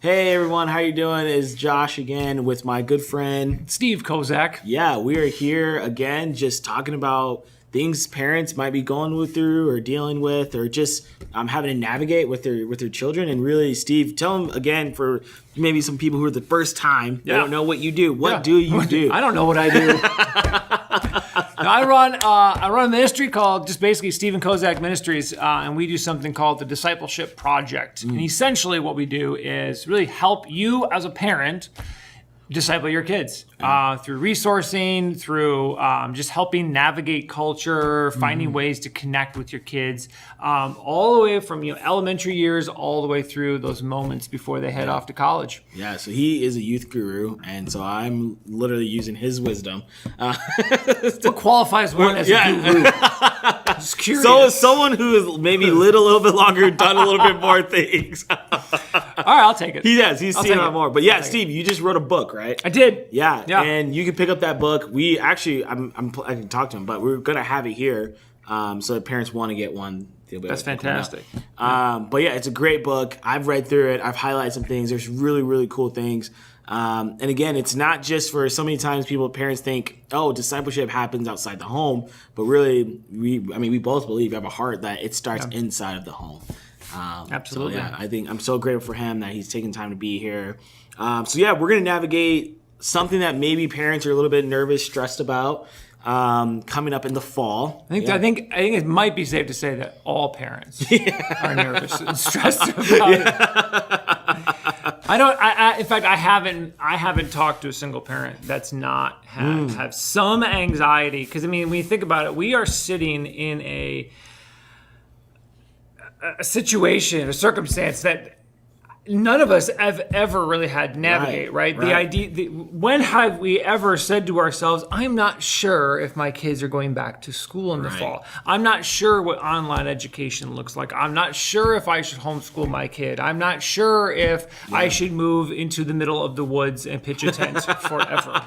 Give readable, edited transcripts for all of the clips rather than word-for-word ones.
Hey everyone, how you doing? It's Josh again with my good friend Steve Kozak. Yeah, we are here again just talking about things parents might be going through or dealing with or just having to navigate with their children. And really, Steve, tell them again for maybe some people who are the first time, they don't know what you do. What do you do? I don't know what I do. I run a ministry called just basically Stephen Kozak Ministries, and we do something called the Discipleship Project. And essentially what we do is really help you as a parent disciple your kids through resourcing, through just helping navigate culture, finding ways to connect with your kids, all the way from elementary years all the way through those moments before they head off to college. Yeah, so he is a youth guru, and so I'm literally using his wisdom. What qualifies one as a guru? Just curious. So is someone who is maybe lived a little bit longer, done a little bit more things. All right, I'll take it. He's seen a lot more. But yeah, Steve, you just wrote a book, right? I did. Yeah, and you can pick up that book. We actually, I can talk to him, but we're gonna have it here, so if parents want to get one. That's fantastic. But yeah, it's a great book. I've read through it. I've highlighted some things. There's really, really cool things. And again, it's not just for so many times parents think, oh, discipleship happens outside the home, but really, we both believe, we have a heart that it starts inside of the home. Absolutely. So, I think I'm so grateful for him that he's taking time to be here. We're going to navigate something that maybe parents are a little bit nervous, stressed about. Coming up in the fall. I think it might be safe to say that all parents are nervous and stressed about it. In fact, I haven't talked to a single parent that's not have some anxiety, because when you think about it, we are sitting in a situation, a circumstance that none of us have ever really had to navigate, right? The idea, when have we ever said to ourselves, I'm not sure if my kids are going back to school in the fall. I'm not sure what online education looks like. I'm not sure if I should homeschool my kid. I'm not sure if I should move into the middle of the woods and pitch a tent forever.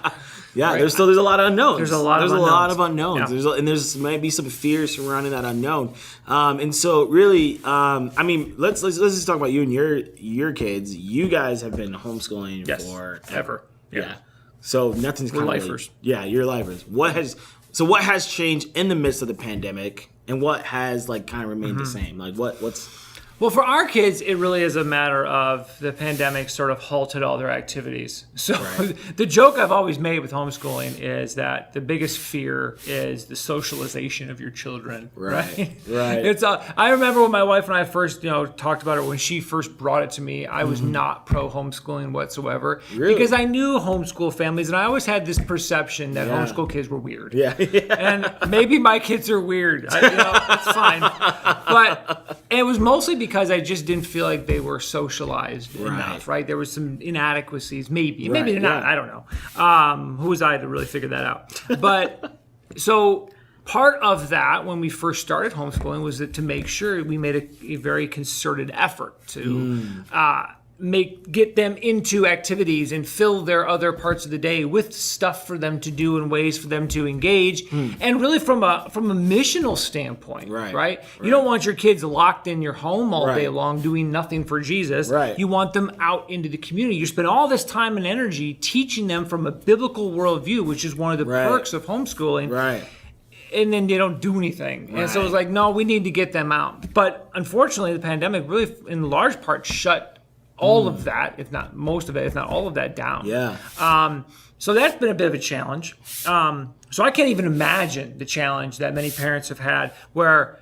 Yeah, there's a lot of unknowns. There's a lot of unknowns. Yeah. There's might be some fear surrounding that unknown. And so really, let's just talk about you and your kids. You guys have been homeschooling forever. Yeah. So nothing's kind of lifers. You're lifers. What has changed in the midst of the pandemic, and what has kind of remained the same? What's Well, for our kids, it really is a matter of the pandemic sort of halted all their activities. So the joke I've always made with homeschooling is that the biggest fear is the socialization of your children. Right. It's I remember when my wife and I first, talked about it, when she first brought it to me, I was not pro homeschooling whatsoever. Really? Because I knew homeschool families, and I always had this perception that homeschool kids were weird. Yeah. And maybe my kids are weird. That's fine. But it was mostly because I just didn't feel like they were socialized enough, right? There was some inadequacies, maybe they're not, I don't know. Who was I to really figure that out? But so part of that when we first started homeschooling was that to make sure we made a very concerted effort to get them into activities and fill their other parts of the day with stuff for them to do and ways for them to engage. And really from a missional standpoint, right? You don't want your kids locked in your home all day long doing nothing for Jesus. You want them out into the community. You spend all this time and energy teaching them from a biblical worldview, which is one of the perks of homeschooling. And then they don't do anything. And so it was like, no, we need to get them out. But unfortunately, the pandemic really, in large part, shut all of that, if not most of it, if not all of that, down. So that's been a bit of a challenge. So I can't even imagine the challenge that many parents have had where,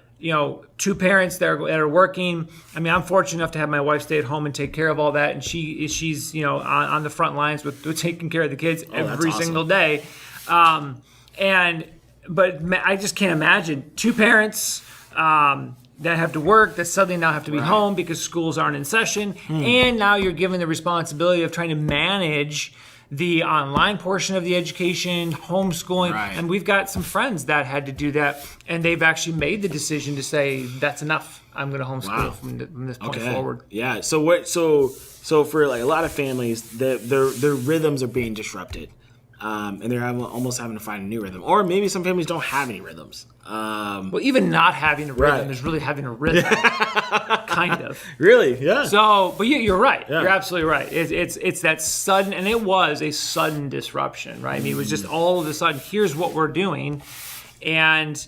two parents that are working. I'm fortunate enough to have my wife stay at home and take care of all that. And she's on the front lines with taking care of the kids every single day. But I just can't imagine two parents that have to work, that suddenly now have to be home because schools aren't in session. And now you're given the responsibility of trying to manage the online portion of the education, homeschooling. And we've got some friends that had to do that, and they've actually made the decision to say, that's enough. I'm going to homeschool from this point forward. Yeah. So for a lot of families, their rhythms are being disrupted. and they're almost having to find a new rhythm. Or maybe some families don't have any rhythms. Well, even not having a rhythm Right. is really having a rhythm, kind of. Really? Yeah. So, but you're right. Yeah. You're absolutely right. It's that sudden, and it was a sudden disruption, right? I mean, it was just all of a sudden, here's what we're doing. And,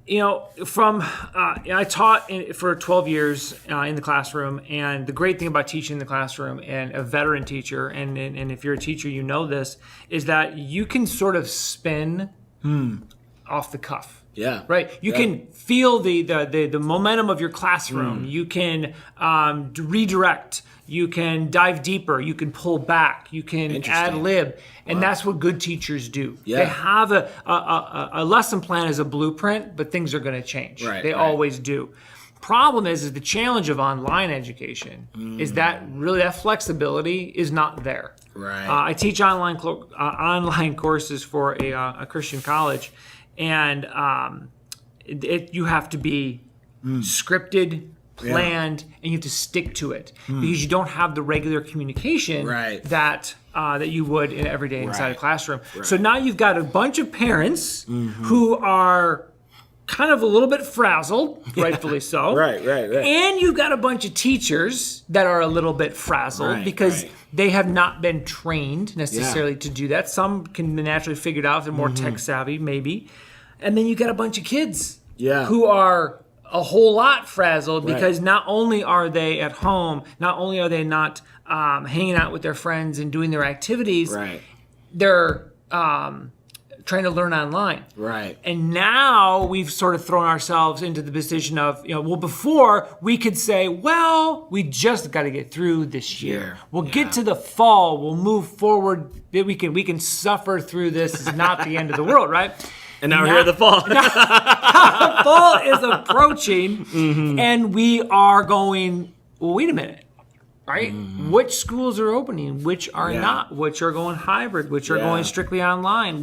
I taught for 12 years in the classroom, and the great thing about teaching in the classroom and a veteran teacher, and if you're a teacher, you know this, is that you can sort of spin off the cuff. Yeah. Right. You can feel the momentum of your classroom. You can redirect. You can dive deeper. You can pull back. You can ad lib, and that's what good teachers do. Yeah. They have a lesson plan as a blueprint, but things are going to change. Right, They right. always do. Problem is the challenge of online education is that really that flexibility is not there. Right. I teach online courses for a Christian college, and you have to be scripted, planned, and you have to stick to it because you don't have the regular communication Right. that you would in every day inside a Right. classroom. So now you've got a bunch of parents who are kind of a little bit frazzled, rightfully so. Right. And you've got a bunch of teachers that are a little bit frazzled Right, because right. they have not been trained necessarily to do that. Some can naturally figure it out if they're more tech savvy, maybe. And then you got a bunch of kids who are a whole lot frazzled because not only are they at home, not only are they not hanging out with their friends and doing their activities, they're trying to learn online. Right. And now we've sort of thrown ourselves into the position of, before we could say, well, we just got to get through this year. We'll get to the fall. We'll move forward. We can suffer through this. It's not the end of the world, right? And now we're here at the fall. Fall is approaching, and we are going, well, wait a minute. Right? Which schools are opening? Which are not? Which are going hybrid? Which are going strictly online?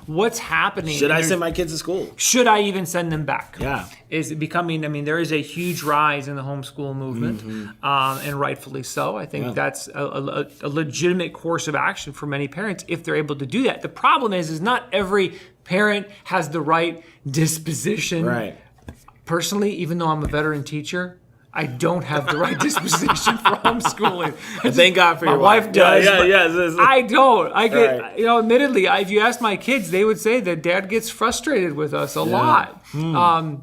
What's happening? Should I send my kids to school? Should I even send them back? Yeah. Is it becoming? I mean, there is a huge rise in the homeschool movement, and rightfully so. I think that's a legitimate course of action for many parents if they're able to do that. The problem is not every parent has the right disposition. Right. Personally, even though I'm a veteran teacher, I don't have the right disposition for homeschooling. Thank God for my your wife does. Yeah. I don't. I get, Right. admittedly, if you ask my kids, they would say that Dad gets frustrated with us a lot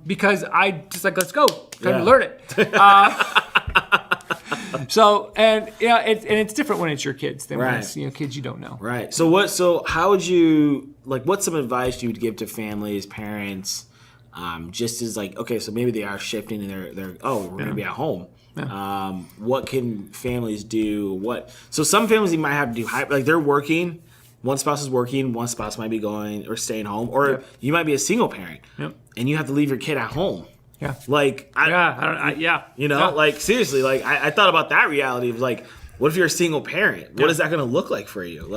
because I just like, let's go, time to learn it. So it's different when it's your kids than when it's kids you don't know. Right. So how would you what's some advice you would give to families, parents? Just as okay, so maybe they are shifting and they're we're gonna be at home. What can families do? So some families you might have to do they're working, one spouse is working, one spouse might be going or staying home, or you might be a single parent and you have to leave your kid at home. Yeah. Seriously, I thought about that reality of what if you're a single parent? What is that gonna look like for you?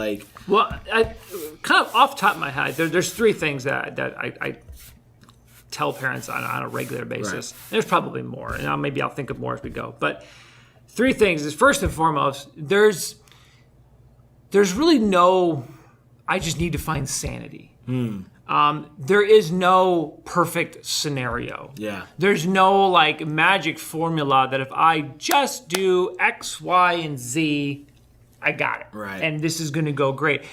Well, I kind of off the top of my head, there's three things that I tell parents on a regular basis. Right. There's probably more, and maybe I'll think of more as we go. But three things is first and foremost, there's really no, I just need to find sanity. There is no perfect scenario. Yeah. There's no magic formula that if I just do X, Y, and Z, I got it. Right. And this is going to go great.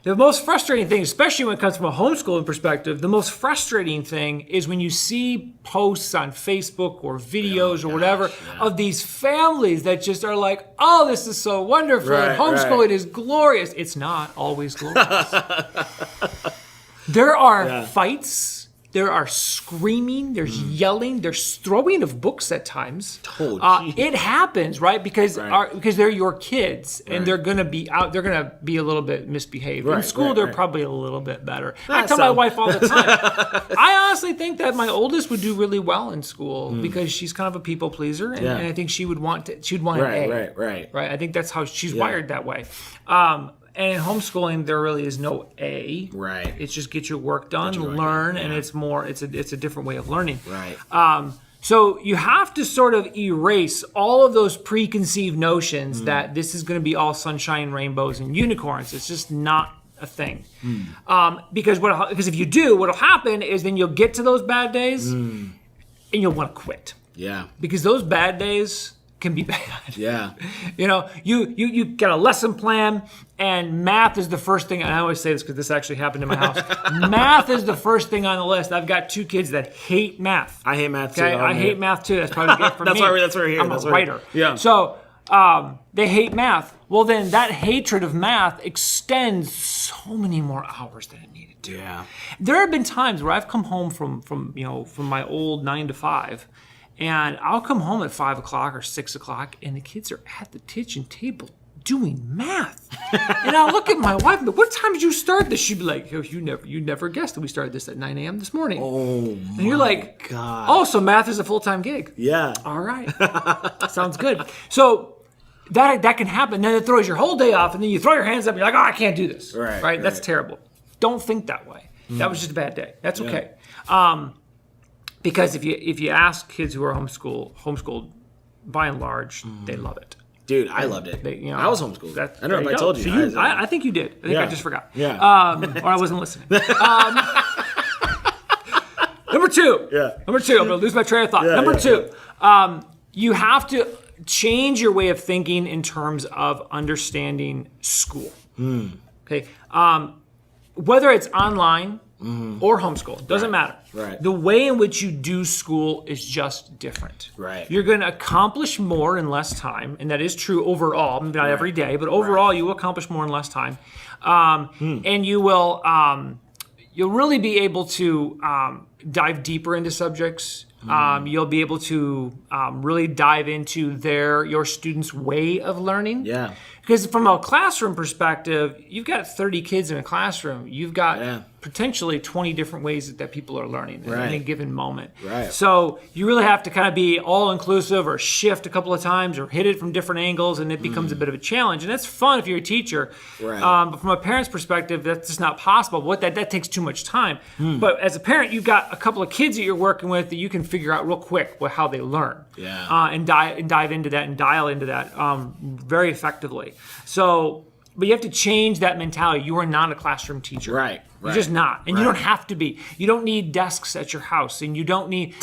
The most frustrating thing, especially when it comes from a homeschooling perspective, the most frustrating thing is when you see posts on Facebook or videos or whatever of these families that just are like, oh, this is so wonderful, and homeschooling is glorious. It's not always glorious. There are fights. There are screaming, there's yelling, there's throwing of books at times. It happens, right? Because they're your kids and they're gonna be out. They're gonna be a little bit misbehaved. In school, they're probably a little bit better. I tell my wife all the time. I honestly think that my oldest would do really well in school because she's kind of a people pleaser, and I think she would want an A. Right. I think that's how she's wired that way. And in homeschooling, there really is no A. Right. It's just get your work done, learn, and it's more. It's a different way of learning. Right. So you have to sort of erase all of those preconceived notions that this is going to be all sunshine, rainbows, and unicorns. It's just not a thing. Because if you do, what'll happen is then you'll get to those bad days and you'll want to quit. Yeah. Because those bad days can be bad. Yeah. You get a lesson plan, and math is the first thing. And I always say this because this actually happened in my house. Math is the first thing on the list. I've got 2 kids that hate math. I hate math too. Okay, I hate math too. That's probably good for that's me. That's what we're here. I'm that's a writer. Yeah. So they hate math. Well, then that hatred of math extends so many more hours than it needed to. Yeah. There have been times where I've come home from my old 9 to 5. And I'll come home at 5 o'clock or 6 o'clock, and the kids are at the kitchen table doing math. And I'll look at my wife and be, what time did you start this? She'd be like, oh, you never guessed that we started this at 9 a.m. this morning. Oh, and you're like, God. Oh, so math is a full-time gig. Yeah. All right. Sounds good. So that can happen. Then it throws your whole day off, and then you throw your hands up, and you're like, oh, I can't do this. Right? That's terrible. Don't think that way. That was just a bad day. That's okay. Because if you ask kids who are homeschooled, by and large, they love it. Dude, I loved it. I was homeschooled. I don't know if I told you. So I think you did. I think I just forgot. Yeah. Or I wasn't listening. Number 2. Yeah. Number 2. I'm going to lose my train of thought. Yeah, Number yeah, 2. You have to change your way of thinking in terms of understanding school. Okay. Whether it's online or homeschool, doesn't matter. Right. The way in which you do school is just different. Right. You're going to accomplish more in less time, and that is true overall. Maybe not every day, but overall you will accomplish more in less time, and you will you'll really be able to dive deeper into subjects. You'll be able to really dive into your students' way of learning. Yeah. Because from a classroom perspective, you've got 30 kids in a classroom. You've got potentially 20 different ways that people are learning at any given moment. Right. So you really have to kind of be all-inclusive or shift a couple of times or hit it from different angles, and it becomes a bit of a challenge. And that's fun if you're a teacher. Right. But from a parent's perspective, that's just not possible. That takes too much time. But as a parent, you've got a couple of kids that you're working with that you can figure out real quick how they learn. Yeah. And dive into that and dial into that very effectively. So, but you have to change that mentality. You are not a classroom teacher. Right. You're just not. And you don't have to be. You don't need desks at your house. And you don't need,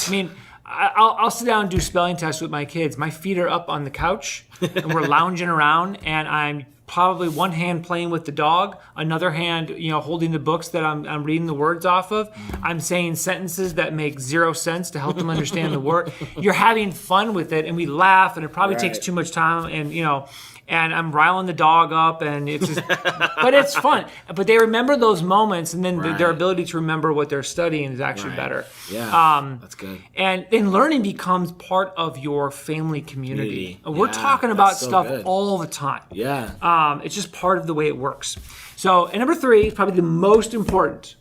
I'll sit down and do spelling tests with my kids. My feet are up on the couch and we're lounging around, and I'm probably one hand playing with the dog, another hand, holding the books that I'm reading the words off of. I'm saying sentences that make 0 sense to help them understand the word. You're having fun with it, and we laugh, and it probably takes too much time, and I'm riling the dog up, and it's just, but it's fun. But they remember those moments, and then their ability to remember what they're studying is actually better. Yeah, that's good. And then learning becomes part of your family community. We're talking about stuff all the time. Yeah. It's just part of the way it works. So, and number 3 is probably the most important.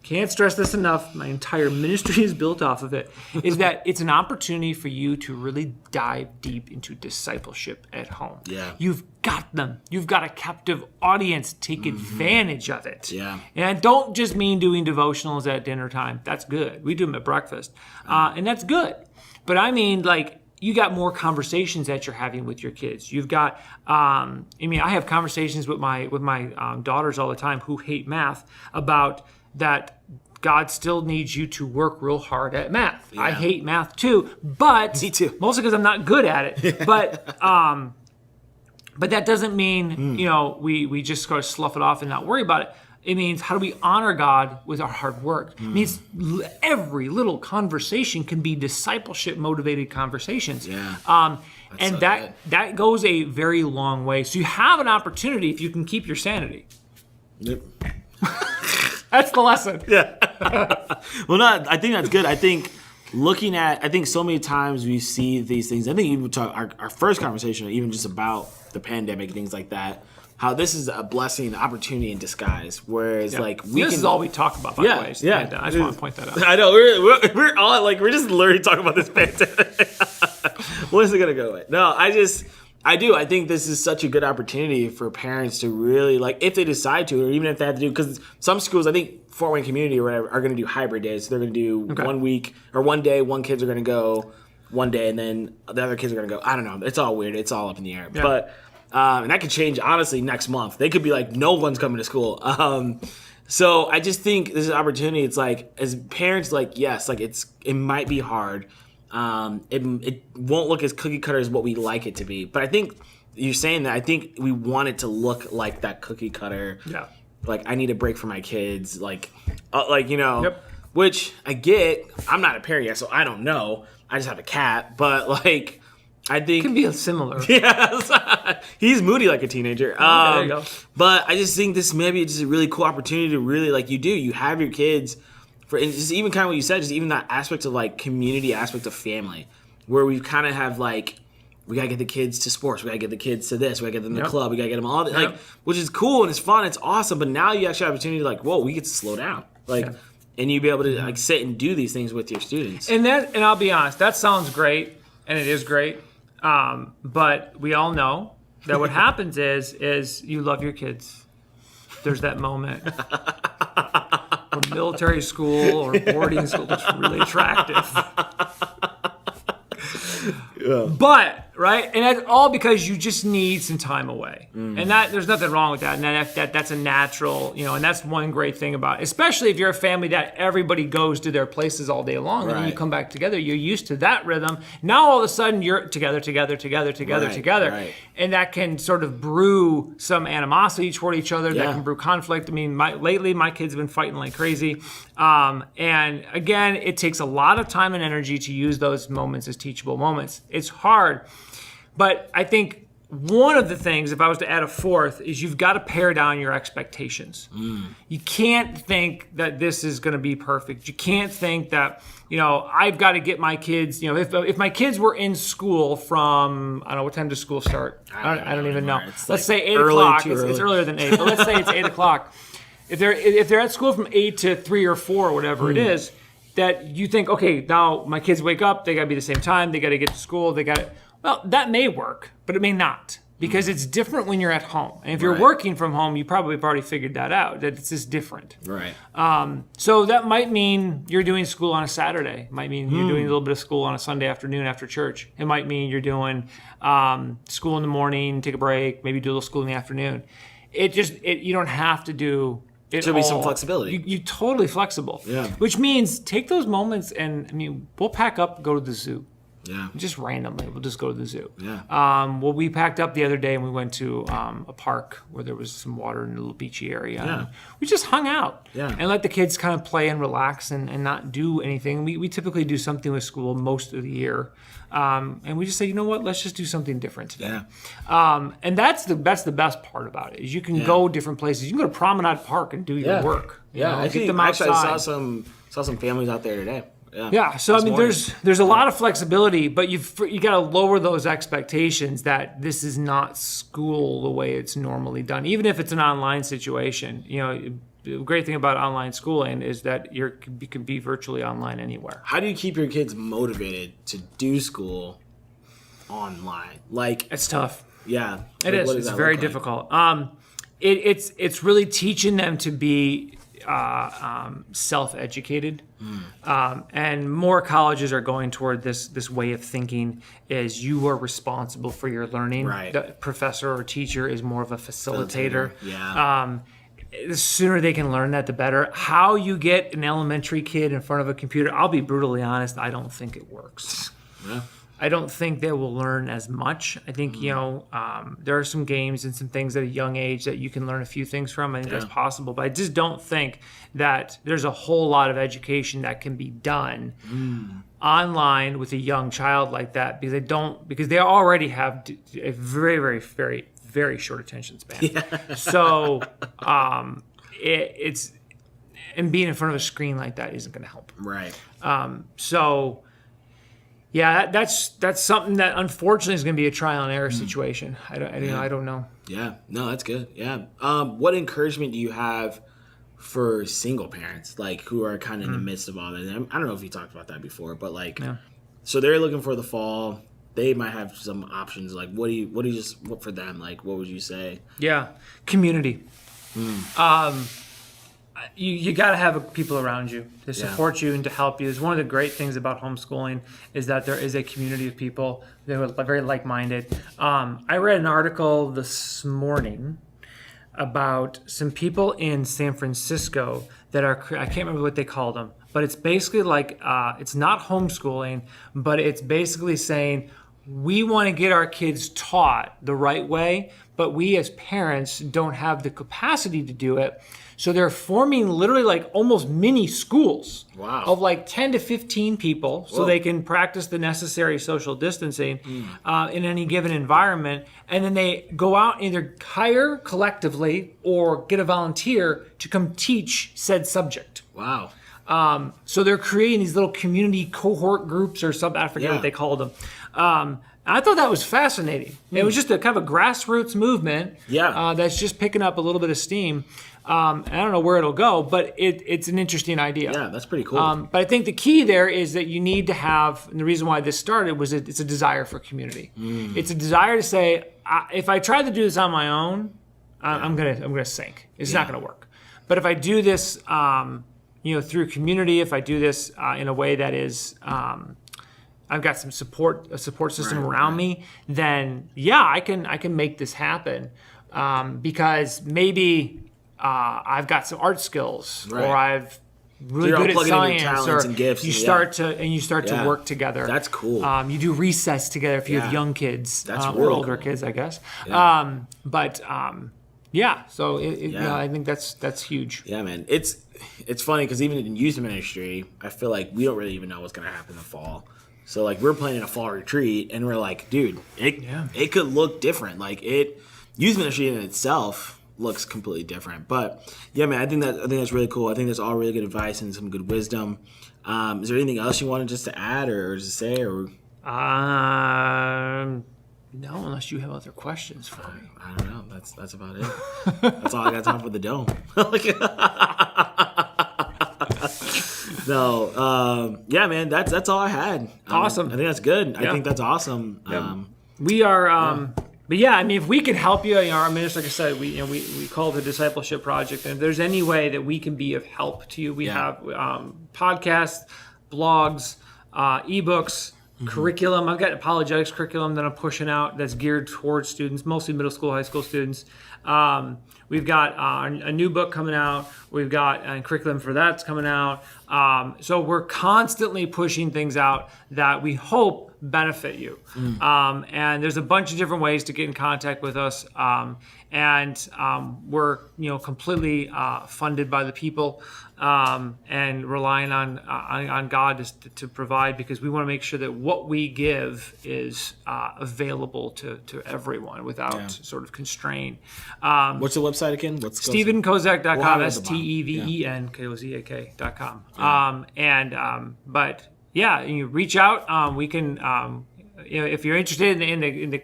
Can't stress this enough. My entire ministry is built off of it. Is that it's an opportunity for you to really dive deep into discipleship at home. Yeah. You've got them. You've got a captive audience. Take advantage of it. Yeah. And I don't just mean doing devotionals at dinner time. That's good. We do them at breakfast. And that's good. But I mean, you got more conversations that you're having with your kids. You've got, I have conversations with my daughters all the time who hate math about that God still needs you to work real hard at math. Yeah. I hate math too, but me too. Mostly because I'm not good at it. But that doesn't mean we just sort of slough it off and not worry about it. It means, how do we honor God with our hard work? It means every little conversation can be discipleship motivated conversations. Yeah. And that goes a very long way. So you have an opportunity if you can keep your sanity. Yep. That's the lesson. Yeah. Well, I think that's good. I think so many times we see these things. I think even our first conversation, even just about the pandemic, things like that, how this is a blessing, opportunity in disguise. Whereas this is all we talk about, by the way. Yeah. And I just want to point that out. I know we're all we're just literally talking about this pandemic. When is it gonna go away? No, I think this is such a good opportunity for parents to really, if they decide to, or even if they have to do, because some schools, I think Fort Wayne Community or whatever, are going to do hybrid days. So they're going to do 1 week or 1 day, one kids are going to go one day, and then the other kids are going to go. I don't know. It's all weird. It's all up in the air. Yeah. But And that could change, honestly, next month. They could be like, no one's coming to school. So I just think this is an opportunity. It's like, as parents, like, yes, like it might be hard. It won't look as cookie cutter as what we like it to be. But I think you're saying that. I think we want it to look like that cookie cutter. Yeah. Like, I need a break for my kids. Like you know, Yep. which I get. I'm not a parent yet, so I don't know. I just have a cat. But, like, I think. It can be similar. Yes. He's moody like a teenager. There you go. But I just think this maybe it's just a really cool opportunity to really, like, you have your kids for, and just even kind of what you said, just even that aspect of, like, community aspect of family, where we kind of have, like, we gotta get the kids to sports, we gotta get the kids to this, we gotta get them to the club, we gotta get them all, like, which is cool and it's fun, it's awesome. But now you actually have an opportunity to, like, whoa, we get to slow down, like, and you be able to, like, sit and do these things with your students. And I'll be honest, that sounds great, and it is great. But we all know that what happens is you love your kids. There's that moment where military school or boarding school looks really attractive. Yeah. But, right? And that's all because you just need some time away. And that there's nothing wrong with that. And that's a natural, you know, and that's one great thing about it. Especially if you're a family that everybody goes to their places all day long. And then you come back together, you're used to that rhythm. Now all of a sudden you're together. Right. And that can sort of brew some animosity toward each other. That can brew conflict. I mean, lately my kids have been fighting like crazy. And again, it takes a lot of time and energy to use those moments as teachable moments. It's hard. But I think one of the things, if I was to add a fourth, is you've got to pare down your expectations. You can't think that this is going to be perfect. You can't think that, you know, I've got to get my kids, you know, if my kids were in school from, I don't know, what time does school start? I don't even know. Let's say 8 o'clock. It's earlier than 8, but let's say it's 8 o'clock. If they're at school from 8 to 3 or 4 or whatever it is, that you think, okay, now my kids wake up, they got to be the same time, they got to get to school, well, that may work, but it may not, because it's different when you're at home. And if you're working from home, you probably have already figured that out, that it's just different. Right. So that might mean you're doing school on a Saturday. It might mean you're doing a little bit of school on a Sunday afternoon after church. It might mean you're doing school in the morning, take a break, maybe do a little school in the afternoon. You don't have to do it. Should be some flexibility. You're totally flexible. Yeah. Which means take those moments and, I mean, we'll pack up, go to the zoo. Yeah. Just randomly, we'll just go to the zoo. Yeah. Well, we packed up the other day and we went to a park where there was some water in a little beachy area. Yeah. We just hung out and let the kids kind of play and relax and not do anything. We typically do something with school most of the year. And we just say, you know what, let's just do something different today. Yeah. And that's the best part about it, is you can go different places. You can go to Promenade Park and do your work. Yeah, I think actually I saw some families out there today. Yeah, so I mean, there's a lot of flexibility, but you got to lower those expectations that this is not school the way it's normally done, even if it's an online situation. You know, the great thing about online schooling is that you can be virtually online anywhere. How do you keep your kids motivated to do school online? Like, it's tough. Yeah, it is. It's very difficult. It's really teaching them to be self-educated, and more colleges are going toward this way of thinking, is you are responsible for your learning. Right. The professor or teacher is more of a facilitator. Yeah. The sooner they can learn that, the better. How you get an elementary kid in front of a computer, I'll be brutally honest, I don't think it works. Yeah. I don't think they will learn as much. I think, you know, there are some games and some things at a young age that you can learn a few things from. I think that's possible. But I just don't think that there's a whole lot of education that can be done online with a young child like that, because they already have a very, very, very, very short attention span. Yeah. So it's and being in front of a screen like that isn't going to help. Right. So... yeah, that's something that unfortunately is going to be a trial and error situation. I don't know. Yeah, no, that's good. Yeah. What encouragement do you have for single parents, like, who are kind of in the midst of all that? I don't know if you talked about that before, but like, so they're looking for the fall. They might have some options. Like, what for them? Like, what would you say? Yeah, community. you got to have people around you to support you and to help you. It's one of the great things about homeschooling is that there is a community of people that are very like-minded. I read an article this morning about some people in San Francisco that are, I can't remember what they called them, but it's basically like, it's not homeschooling, but it's basically saying, we want to get our kids taught the right way, but we as parents don't have the capacity to do it. So they're forming literally like almost mini schools of like 10 to 15 people so they can practice the necessary social distancing in any given environment. And then they go out and either hire collectively or get a volunteer to come teach said subject. Wow. So they're creating these little community cohort groups or something. I forget what they called them. I thought that was fascinating. It was just a kind of a grassroots movement that's just picking up a little bit of steam. I don't know where it'll go, but it's an interesting idea. Yeah, that's pretty cool. But I think the key there is that you need to have, and the reason why this started was it's a desire for community. It's a desire to say, if I try to do this on my own, I'm gonna sink. It's not gonna work. But if I do this, through community, if I do this in a way that is, I've got a support system around me, then I can make this happen because maybe I've got some art skills or I've really good at science or and gifts you start to work together. That's cool. You do recess together if you have young kids. That's or older kids, I guess. So I think that's huge. Yeah, man. It's funny because even in youth ministry, I feel like we don't really even know what's going to happen in the fall. So like we're planning a fall retreat and we're like, dude, it could look different. Like youth ministry in itself looks completely different. But yeah, man, I think that's really cool. I think that's all really good advice and some good wisdom. Is there anything else you wanted just to add or to say or? No, unless you have other questions for me. I don't know. That's about it. That's all I got time for the dome. No, yeah, man, that's all I had. Awesome. I think that's good. I think that's awesome. We are, but yeah, I mean, if we can help you, our ministry, like I said, we call it the Discipleship Project, and if there's any way that we can be of help to you, we have podcasts, blogs, ebooks, curriculum. I've got apologetics curriculum that I'm pushing out that's geared towards students, mostly middle school, high school students. We've got a new book coming out. We've got a curriculum for that's coming out. So we're constantly pushing things out that we hope benefit you. And there's a bunch of different ways to get in contact with us. And we're completely funded by the people and relying on God to provide, because we want to make sure that what we give is available to everyone without sort of constraint. What's the website again? StephenKozak.com, StephenKozak.com. But yeah, you reach out. We can. If you're interested in the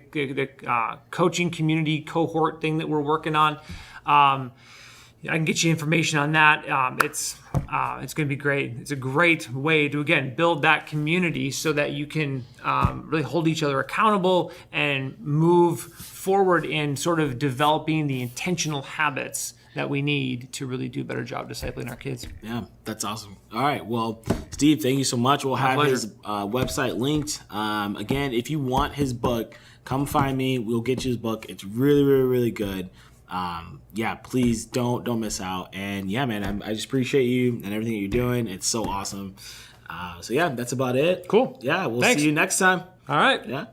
coaching community cohort thing that we're working on, I can get you information on that. It's going to be great. It's a great way to, again, build that community so that you can really hold each other accountable and move forward in sort of developing the intentional habits that we need to really do a better job discipling our kids. Yeah, that's awesome. All right. Well, Steve, thank you so much. We'll have his website linked. Again, if you want his book, come find me. We'll get you his book. It's really, really, really good. Please don't miss out. And yeah, man, I just appreciate you and everything that you're doing. It's so awesome. That's about it. Cool. Yeah, we'll see you next time. All right. Yeah.